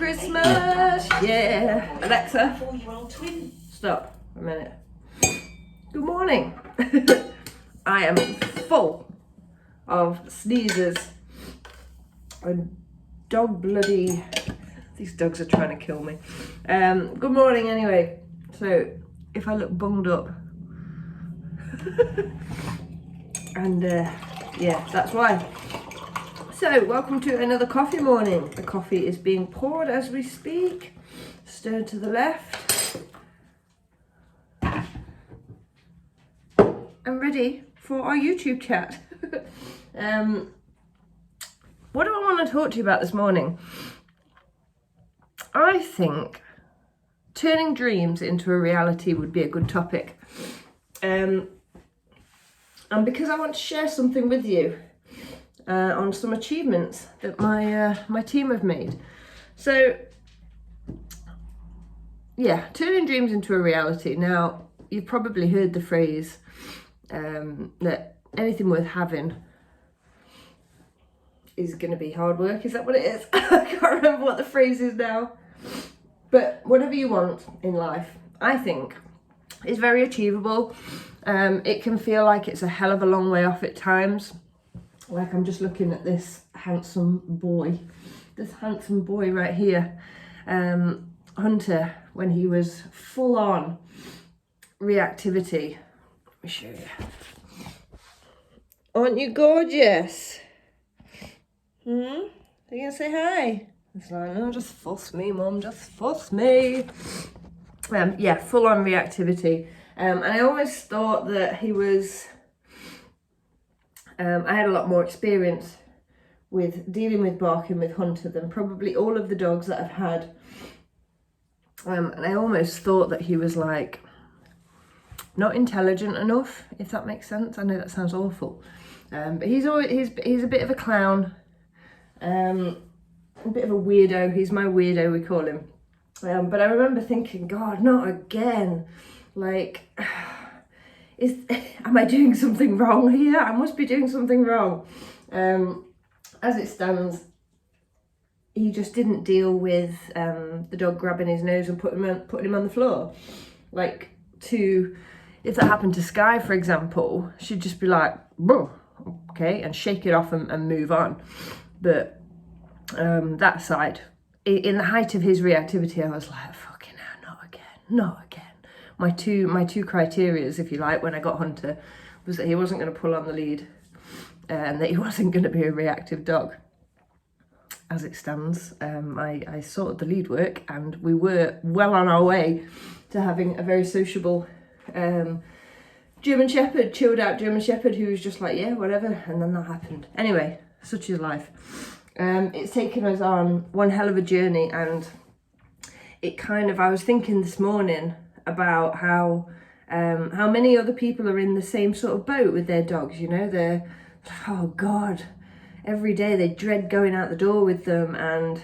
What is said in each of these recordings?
Christmas, yeah. Alexa, stop a minute. Good morning. I am full of sneezes and dog bloody, these dogs are trying to kill me. Good morning anyway. So if I look bunged up, and yeah, that's why. So, welcome to another coffee morning. The coffee is being poured as we speak. Stir to the left. I'm ready for our YouTube chat. What do I want to talk to you about this morning? I think turning dreams into a reality would be a good topic. And because I want to share something with you. On some achievements that my team have made. So yeah, turning dreams into a reality. Now, you've probably heard the phrase that anything worth having is going to be hard work. Is that what it is? I can't remember what the phrase is now. But whatever you want in life, I think, is very achievable. It can feel like it's a hell of a long way off at times. Like I'm just looking at this handsome boy right here, Hunter, when he was full on reactivity. Let me show you. Aren't you gorgeous? Are you gonna say hi? It's like, no, just fuss me, Mum, just fuss me. Yeah, full on reactivity. And I always thought that he was. I had a lot more experience with dealing with barking with Hunter than probably all of the dogs that I've had. And I almost thought that he was like not intelligent enough, if that makes sense. I know that sounds awful. But he's a bit of a clown, a bit of a weirdo. He's my weirdo, we call him. But I remember thinking, God, not again. Like, am I doing something wrong here? I must be doing something wrong. As it stands, he just didn't deal with the dog grabbing his nose and putting him on the floor. Like, if that happened to Sky, for example, she'd just be like, okay, and shake it off and move on. But that side, in the height of his reactivity, I was like, fucking hell, not again. My two criterias, if you like, when I got Hunter, was that he wasn't going to pull on the lead and that he wasn't going to be a reactive dog. As it stands, I sorted the lead work and we were well on our way to having a very sociable German Shepherd, chilled out German Shepherd who was just like, yeah, whatever, and then that happened. Anyway, such is life. It's taken us on one hell of a journey, and I was thinking this morning about how many other people are in the same sort of boat with their dogs, you know. They're, oh God, every day they dread going out the door with them, and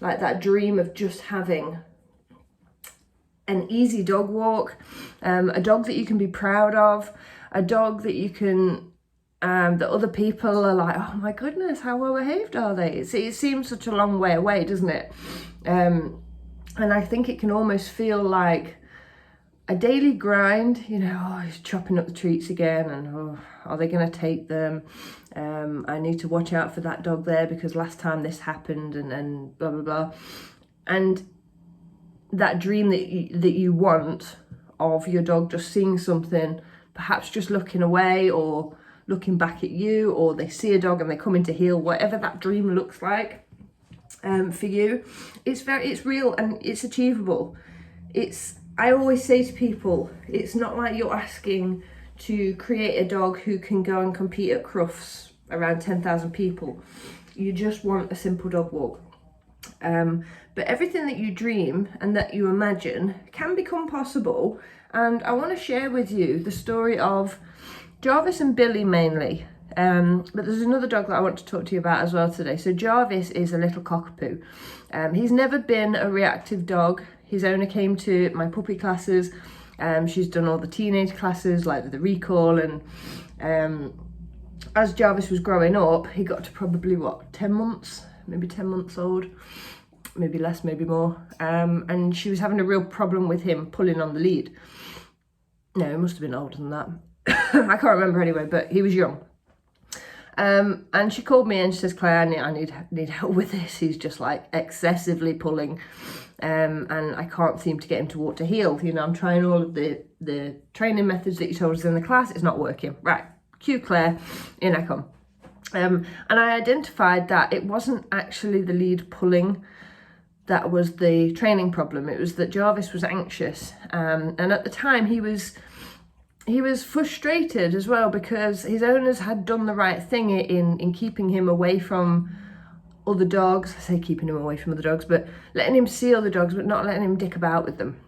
like that dream of just having an easy dog walk, a dog that you can be proud of, a dog that you can, that other people are like, oh my goodness, how well behaved are they? It seems such a long way away, doesn't it? And I think it can almost feel like a daily grind, you know. Oh, he's chopping up the treats again, and oh, are they going to take them? I need to watch out for that dog there because last time this happened, and blah blah blah. And that dream that you want of your dog just seeing something, perhaps just looking away or looking back at you, or they see a dog and they come in to heel, whatever that dream looks like for you, it's real and it's achievable. I always say to people, it's not like you're asking to create a dog who can go and compete at Crufts around 10,000 people. You just want a simple dog walk. But everything that you dream and that you imagine can become possible. And I want to share with you the story of Jarvis and Billy mainly. But there's another dog that I want to talk to you about as well today. So Jarvis is a little cockapoo. He's never been a reactive dog. His owner came to my puppy classes. She's done all the teenage classes, like the recall. And as Jarvis was growing up, he got to probably, 10 months? Maybe 10 months old. maybe less, maybe more. And she was having a real problem with him pulling on the lead. No, he must have been older than that. I can't remember anyway, but he was young. And she called me and she says, Claire, I need help with this. He's just like excessively pulling. And I can't seem to get him to walk to heel. You know, I'm trying all of the training methods that you told us in the class. It's not working. Right, cue Claire, in I come. And I identified that it wasn't actually the lead pulling that was the training problem. It was that Jarvis was anxious. And at the time he was frustrated as well because his owners had done the right thing in keeping him away from other dogs. I say keeping him away from other dogs, but letting him see other dogs, but not letting him dick about with them.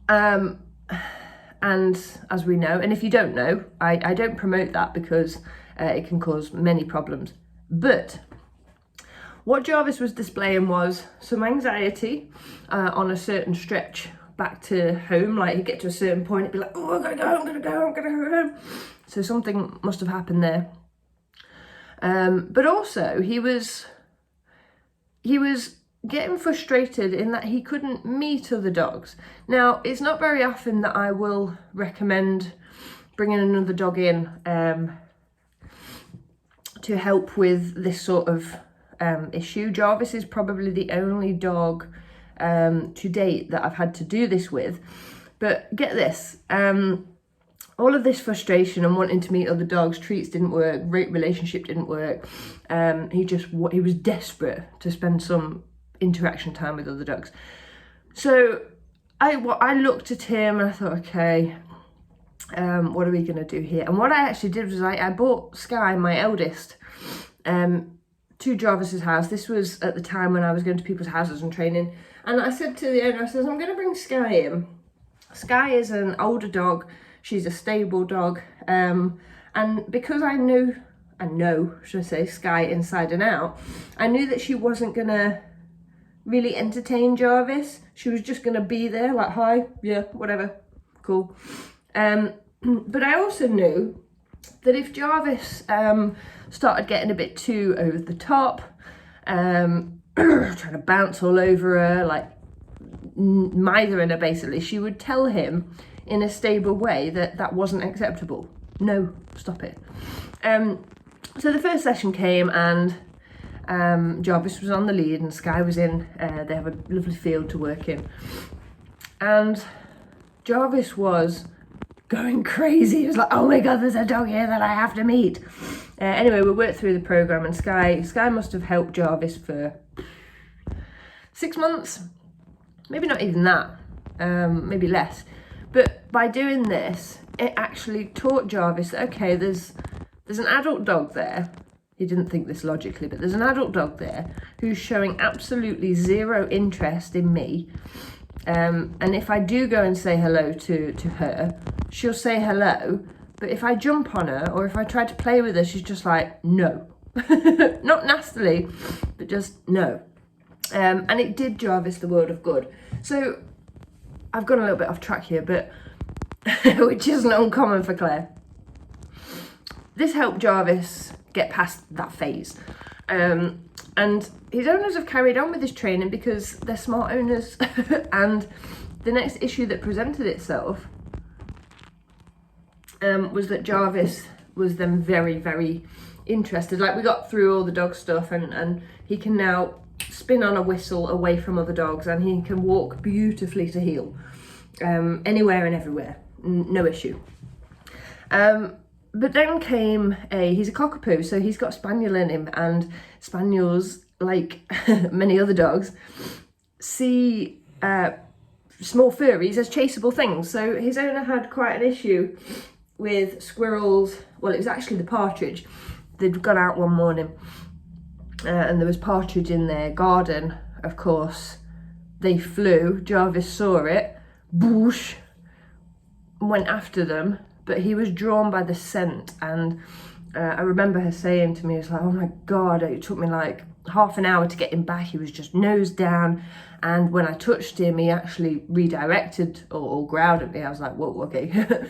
And as we know, and if you don't know, I don't promote that because it can cause many problems. But what Jarvis was displaying was some anxiety on a certain stretch back to home. Like, he'd get to a certain point, he'd be like, oh, I'm gonna go home. So something must have happened there. But also he was getting frustrated in that he couldn't meet other dogs. Now, it's not very often that I will recommend bringing another dog in to help with this sort of issue. Jarvis is probably the only dog to date that I've had to do this with. But get this, all of this frustration and wanting to meet other dogs, treats didn't work, relationship didn't work. He was desperate to spend some interaction time with other dogs. So I looked at him and I thought, okay, what are we gonna do here? And what I actually did was I bought Sky, my eldest, to Jarvis's house. This was at the time when I was going to people's houses and training. And I said to the owner, I said, I'm going to bring Sky in. Sky is an older dog. She's a stable dog. And because I know, should I say, Sky inside and out, I knew that she wasn't going to really entertain Jarvis. She was just going to be there like, hi, yeah, whatever, cool. But I also knew that if Jarvis started getting a bit too over the top, trying to bounce all over her, like mithering her basically, she would tell him in a stable way that that wasn't acceptable. No, stop it. So the first session came and Jarvis was on the lead and Sky was in. They have a lovely field to work in. And Jarvis was going crazy. He was like, oh my God, there's a dog here that I have to meet. Anyway, we worked through the program and Sky must have helped Jarvis for 6 months. Maybe not even that, maybe less. But by doing this, it actually taught Jarvis that, okay, there's an adult dog there. He didn't think this logically, but there's an adult dog there who's showing absolutely zero interest in me. And if I do go and say hello to her, she'll say hello. But if I jump on her or if I try to play with her, she's just like, no. Not nastily, but just no. And it did Jarvis the world of good. So I've gone a little bit off track here, but which isn't uncommon for Claire. This helped Jarvis get past that phase. And his owners have carried on with this training because they're smart owners. And the next issue that presented itself was that Jarvis was then very, very interested. Like, we got through all the dog stuff and he can now spin on a whistle away from other dogs and he can walk beautifully to heel. Anywhere and everywhere, no issue. But then came he's a cockapoo, so he's got spaniel in him, and spaniels, like many other dogs, see small furries as chaseable things. So his owner had quite an issue with squirrels. Well, it was actually the partridge. They'd gone out one morning and there was partridge in their garden. Of course, they flew. Jarvis saw it, boosh, went after them. But he was drawn by the scent, and I remember her saying to me, it's like, oh my God, it took me like half an hour to get him back. He was just nose down, and when I touched him, he actually redirected or growled at me. I was like, whoa, okay.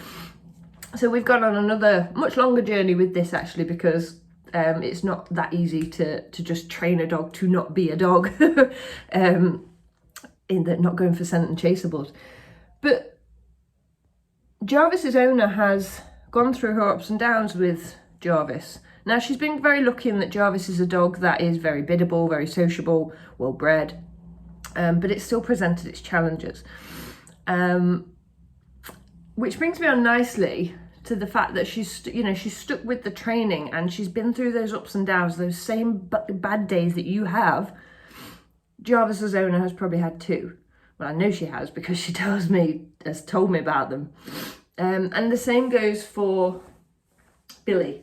So we've gone on another much longer journey with this actually, because It's not that easy to just train a dog to not be a dog, in that not going for scent and chaseables. But Jarvis's owner has gone through her ups and downs with Jarvis. Now, she's been very lucky in that Jarvis is a dog that is very biddable, very sociable, well bred, but it still presented its challenges. Which brings me on nicely to the fact that she's stuck with the training, and she's been through those ups and downs, those same bad days that you have. Jarvis's owner has probably had too. Well, I know she has, because she has told me about them. And the same goes for Billy.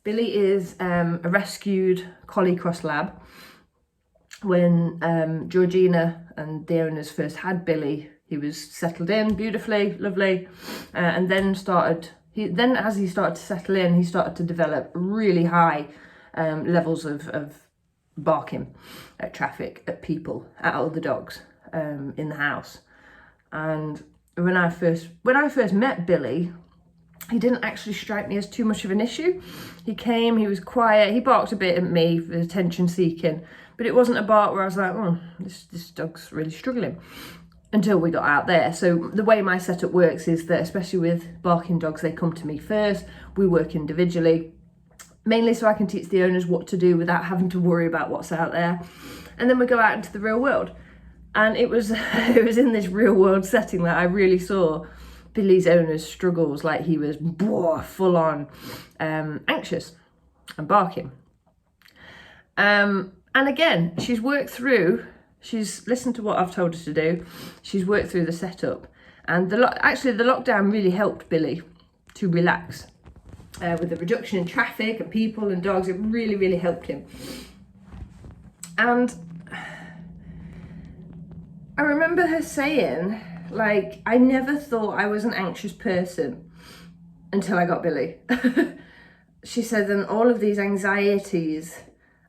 Billy is a rescued Collie Cross Lab. When Georgina and the owners first had Billy, he was settled in beautifully, lovely, and then as he started to settle in, he started to develop really high levels of barking at traffic, at people, at other dogs in the house. And when I first met Billy, he didn't actually strike me as too much of an issue. He came, he was quiet, he barked a bit at me for attention seeking, but it wasn't a bark where I was like, oh, this dog's really struggling, until we got out there. So the way my setup works is that, especially with barking dogs, they come to me first. We work individually, mainly so I can teach the owners what to do without having to worry about what's out there. And then we go out into the real world. And it was in this real world setting that I really saw Billy's owner's struggles. Like, he was full on anxious and barking. And again, she's listened to what I've told her to do. She's worked through the setup, and the lockdown really helped Billy to relax with the reduction in traffic and people and dogs. It really, really helped him. And I remember her saying, like, I never thought I was an anxious person until I got Billy. She said, and all of these anxieties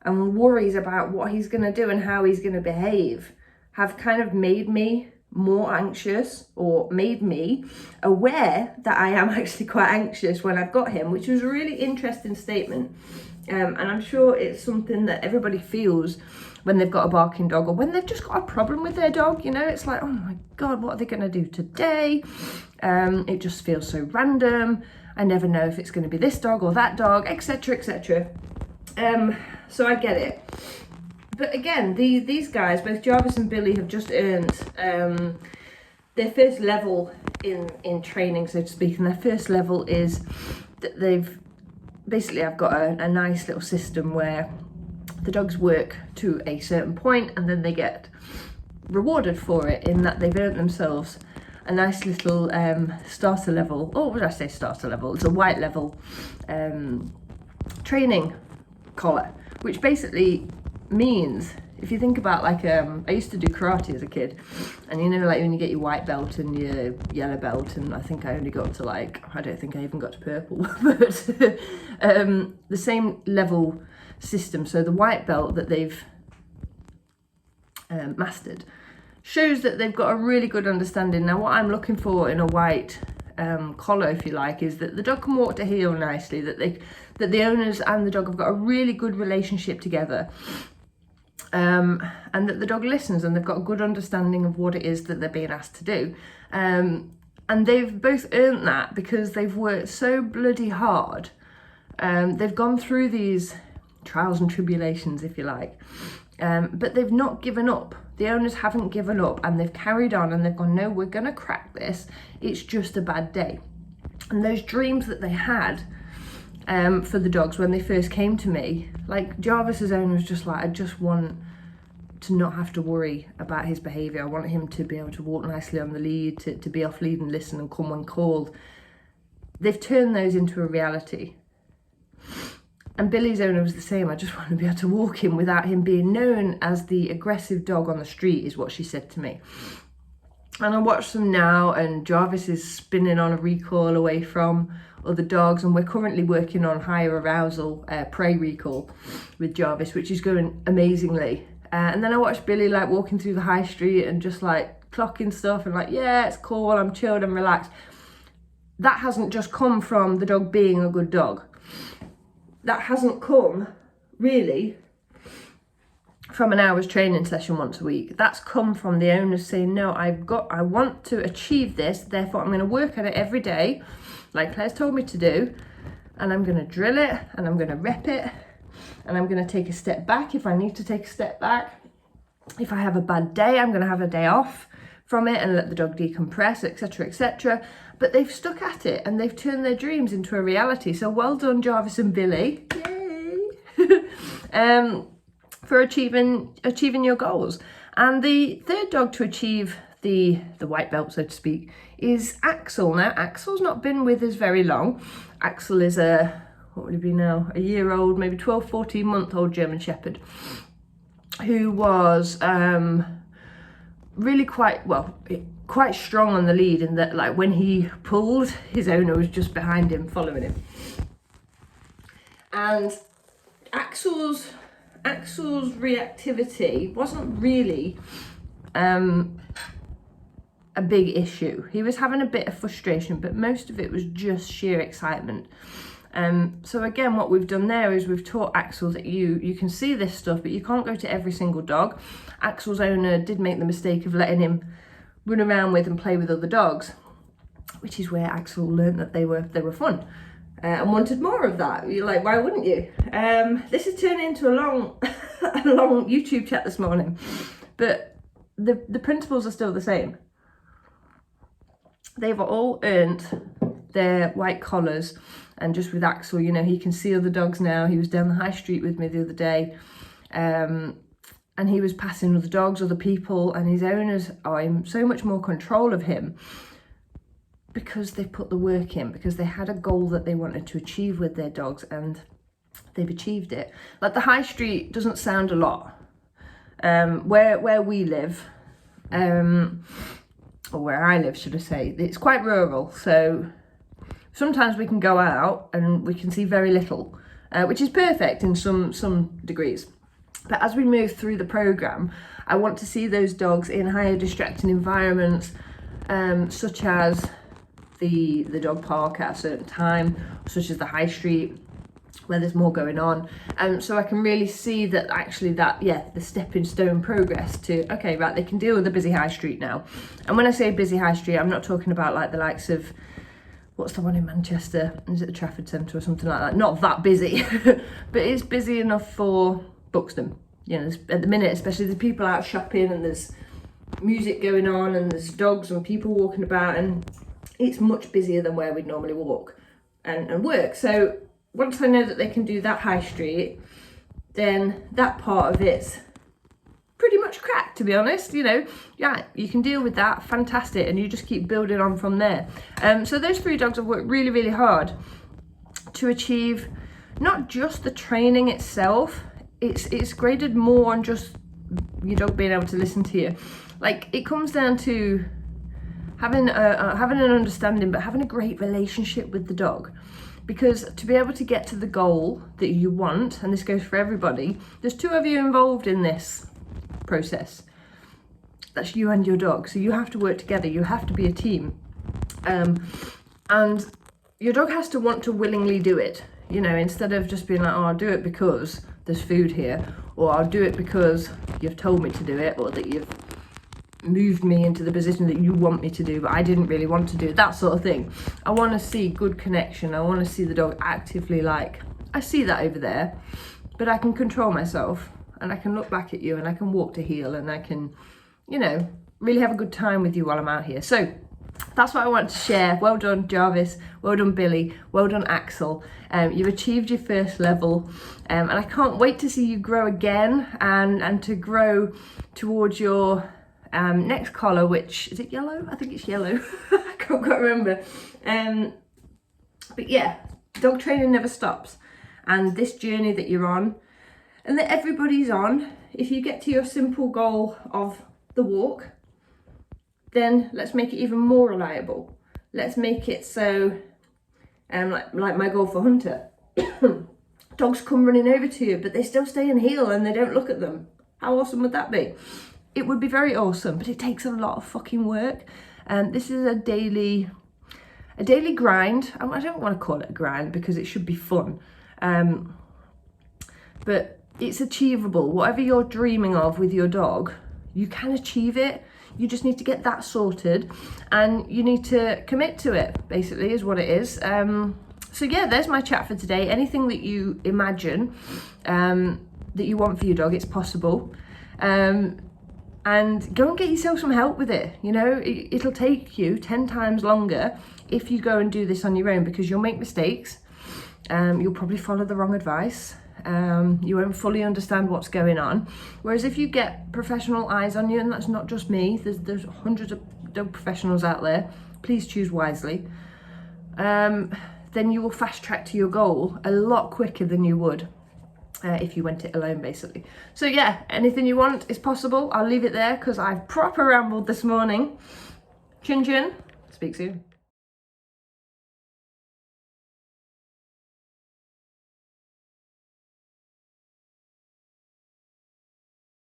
and worries about what he's going to do and how he's going to behave have kind of made me more anxious, or made me aware that I am actually quite anxious when I've got him, which was a really interesting statement. And I'm sure it's something that everybody feels when they've got a barking dog, or when they've just got a problem with their dog. It's like, oh my God, what are they going to do today? It just feels so random. I never know if it's going to be this dog or that dog, etc., etc. So I get it. But again, these guys, both Jarvis and Billy, have just earned their first level in training, so to speak. And their first level is that I've got a nice little system where the dogs work to a certain point, and then they get rewarded for it, in that they've earned themselves a nice little starter level. Oh, what did I say, starter level? It's a white level training collar, which basically means, if you think about, like, I used to do karate as a kid, and like when you get your white belt and your yellow belt, and I think I only got to, like, I don't think I even got to purple, but the same level system. So the white belt that they've mastered shows that they've got a really good understanding. Now, what I'm looking for in a white collar, if you like, is that the dog can walk to heel nicely, that the owners and the dog have got a really good relationship together, and that the dog listens, and they've got a good understanding of what it is that they're being asked to do. And they've both earned that because they've worked so bloody hard. They've gone through these trials and tribulations, if you like, but they've not given up. The owners haven't given up, and they've carried on, and they've gone, no, we're going to crack this. It's just a bad day. And those dreams that they had for the dogs when they first came to me, like Jarvis's owner was just like, I just want to not have to worry about his behaviour. I want him to be able to walk nicely on the lead, to be off lead and listen and come when called. They've turned those into a reality. And Billy's owner was the same. I just want to be able to walk him without him being known as the aggressive dog on the street, is what she said to me. And I watch them now, and Jarvis is spinning on a recoil away from other dogs, and we're currently working on higher arousal prey recall with Jarvis, which is going amazingly. And then I watch Billy, like, walking through the high street and just, like, clocking stuff and, like, yeah, it's cool, I'm chilled, I'm relaxed. That hasn't just come from the dog being a good dog. that hasn't come really from an hour's training session once a week. That's come from the owners saying, no, I want to achieve this, therefore I'm going to work at it every day, like Claire's told me to do, and I'm going to drill it, and I'm going to rep it, and I'm going to take a step back if I need to take a step back. If I have a bad day, I'm going to have a day off from it and let the dog decompress, etc, etc. But they've stuck at it and they've turned their dreams into a reality. So well done, Jarvis and Billy. Yay! For achieving your goals. And the third dog to achieve the white belt, so to speak, is Axel. Now, Axel's not been with us very long. Axel is what would he be now? A year old, maybe 12, 14-month-old German Shepherd, who was really quite strong on the lead, in that, like, when he pulled, his owner was just behind him, following him. And Axel's reactivity wasn't really a big issue. He was having a bit of frustration, but most of it was just sheer excitement. So again, what we've done there is we've taught Axel that you can see this stuff, but you can't go to every single dog. Axel's owner did make the mistake of letting him run around with and play with other dogs, which is where Axel learned that they were fun. And wanted more of that. You're like, why wouldn't you? This has turned into a long YouTube chat this morning, but the principles are still the same. They've all earned their white collars, and just with Axel, you know, he can see other dogs now. He was down the high street with me the other day, and he was passing other dogs, other people, and his owners are in so much more control of him, because they put the work in, because they had a goal that they wanted to achieve with their dogs, and they've achieved it. Like, the high street doesn't sound a lot. Where we live, or where I live, should I say, it's quite rural, so sometimes we can go out and we can see very little, which is perfect in some degrees. But as we move through the programme, I want to see those dogs in higher distracting environments, such as the dog park at a certain time, such as the high street, where there's more going on. So I can really see that actually the stepping stone progress to, okay, right, they can deal with the busy high street now. And when I say busy high street, I'm not talking about like the likes of, what's the one in Manchester? Is it the Trafford Centre or something like that? Not that busy, but it's busy enough for Buxton. You know, at the minute, especially, there's people out shopping and there's music going on and there's dogs and people walking about, and it's much busier than where we'd normally walk and work. So once I know that they can do that high street, then that part of it's pretty much cracked, to be honest. You know, yeah, you can deal with that, fantastic, and you just keep building on from there. So those three dogs have worked really, really hard to achieve not just the training itself. It's graded more on just your dog being able to listen to you. Like, it comes down to having an understanding, but having a great relationship with the dog. Because to be able to get to the goal that you want, and this goes for everybody, there's two of you involved in this process. That's you and your dog. So you have to work together. You have to be a team. And your dog has to want to willingly do it. You know, instead of just being like, oh, I'll do it because there's food here, or I'll do it because you've told me to do it, or that you've moved me into the position that you want me to do, but I didn't really want to do it, that sort of thing. I want to see good connection. I want to see the dog actively, like, I see that over there, but I can control myself, and I can look back at you, and I can walk to heel, and I can, you know, really have a good time with you while I'm out here. So that's what I want to share. Well done, Jarvis. Well done, Billy. Well done, Axel. You've achieved your first level, and I can't wait to see you grow again, and to grow towards your next collar, which is it yellow? I think it's yellow. I can't quite remember. But yeah, dog training never stops, and this journey that you're on, and that everybody's on, if you get to your simple goal of the walk, then let's make it even more reliable. Let's make it so, like my goal for Hunter, dogs come running over to you, but they still stay in heel and they don't look at them. How awesome would that be? It would be very awesome, but it takes a lot of fucking work. This is a daily grind. I don't want to call it a grind because it should be fun. But it's achievable. Whatever you're dreaming of with your dog, you can achieve it. You just need to get that sorted, and you need to commit to it, basically, is what it is. So yeah, there's my chat for today. Anything that you imagine that you want for your dog, it's possible. And go and get yourself some help with it. You know, it'll take you 10 times longer if you go and do this on your own, because you'll make mistakes. You'll probably follow the wrong advice. You won't fully understand what's going on. Whereas if you get professional eyes on you, and that's not just me, there's hundreds of dog professionals out there, please choose wisely, then you will fast track to your goal a lot quicker than you would if you went it alone, basically. So yeah, anything you want is possible. I'll leave it there because I've proper rambled this morning. Chin chin, speak soon.